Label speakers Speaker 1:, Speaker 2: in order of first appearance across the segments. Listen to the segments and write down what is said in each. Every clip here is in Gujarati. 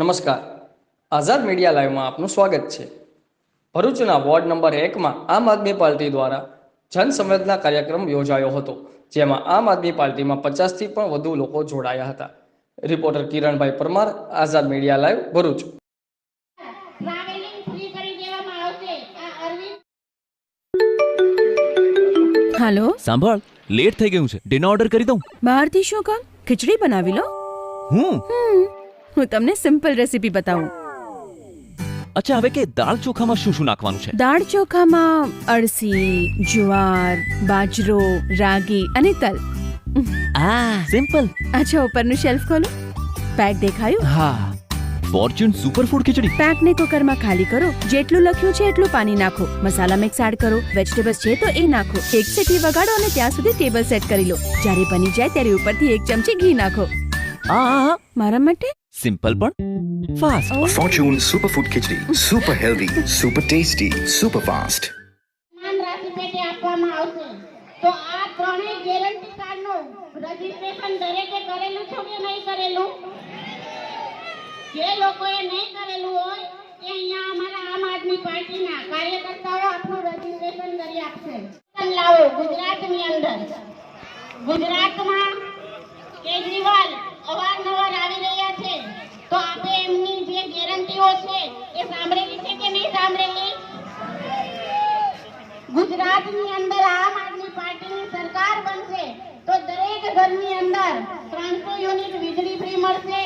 Speaker 1: નમસ્કાર, આઝાદ મીડિયા લાઈવમાં આપનું સ્વાગત છે. ભરૂચના વોર્ડ નંબર 1માં આમ આદમી પાર્ટી દ્વારા જનસંવેદના કાર્યક્રમ યોજાયો હતો, જેમાં આમ આદમી પાર્ટીમાં 50થી પણ વધુ લોકો જોડાયા હતા. રિપોર્ટર કિરણભાઈ પરમાર, આઝાદ મીડિયા લાઈવ, ભરૂચ.
Speaker 2: હાલો,
Speaker 3: સાંભળ, લેટ થઈ ગયું છે. ડિનર ઓર્ડર કરી દઉં?
Speaker 2: બહારથી શું કામ? ખીચડી બનાવી લો. હું તમને સિમ્પલ રેસીપી બતાવું.
Speaker 3: અચ્છા, હવે કે દાળ ચોખામાં શું શું નાખવાનું છે?
Speaker 2: દાળ ચોખામાં અળસી, જુવાર, બાજરો, રાગી અને તલ.
Speaker 3: સિમ્પલ.
Speaker 2: અચ્છા, ઉપરનું શેલ્ફ ખોલો. પેક દેખાયું?
Speaker 3: હા, ફોર્ચ્યુન સુપરફૂડ ખીચડી.
Speaker 2: પેકને કુકરમાં ખાલી કરો. જેટલું લખ્યું છે એટલું પાણી નાખો. મસાલા મિક્સ એડ કરો. વેજીટેબલ્સ છે તો એ નાખો. એક સીટી વગાડો અને ત્યાં સુધી ટેબલ સેટ કરી લો. જ્યારે બની જાય ત્યારે ઉપરથી 1 ચમચી ઘી નાખો. મારા માટે
Speaker 3: સિમ્પલ પણ fast.
Speaker 4: Fortune Superfood Khichdi. Super healthy, super tasty, super fast.
Speaker 5: સમાન રાશિ પેટે આપવામાં આવશે. તો આ ત્રણેય ગેરંટી કાર્ડનું રજીસ્ટ્રેશન દરેકે કરેલું છે કે નહીં કરેલું? જે લોકોએ નહીં કરેલું હોય એ અહીંયા અમારા આમ આદમી પાર્ટીના કાર્યકર્તાઓ આપનું રજીસ્ટ્રેશન કરી આપશે. લાવો, ગુજરાતની અંદર, ગુજરાતમાં કેજરીવાલ અવારનવાર આવી રહ્યા છે, તો આપે એમની જે ગેરંટીઓ છે એ સાંભળેલી છે કે નહીં સાંભળેલી? ગુજરાતની અંદર આમ આદમી પાર્ટીની સરકાર બનશે તો દરેક ઘરની અંદર 300 યુનિટ વીજળી ફ્રી મળશે.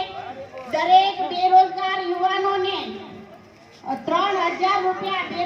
Speaker 5: દરેક બેરોજગાર યુવાનોને 3000 રૂપિયા 2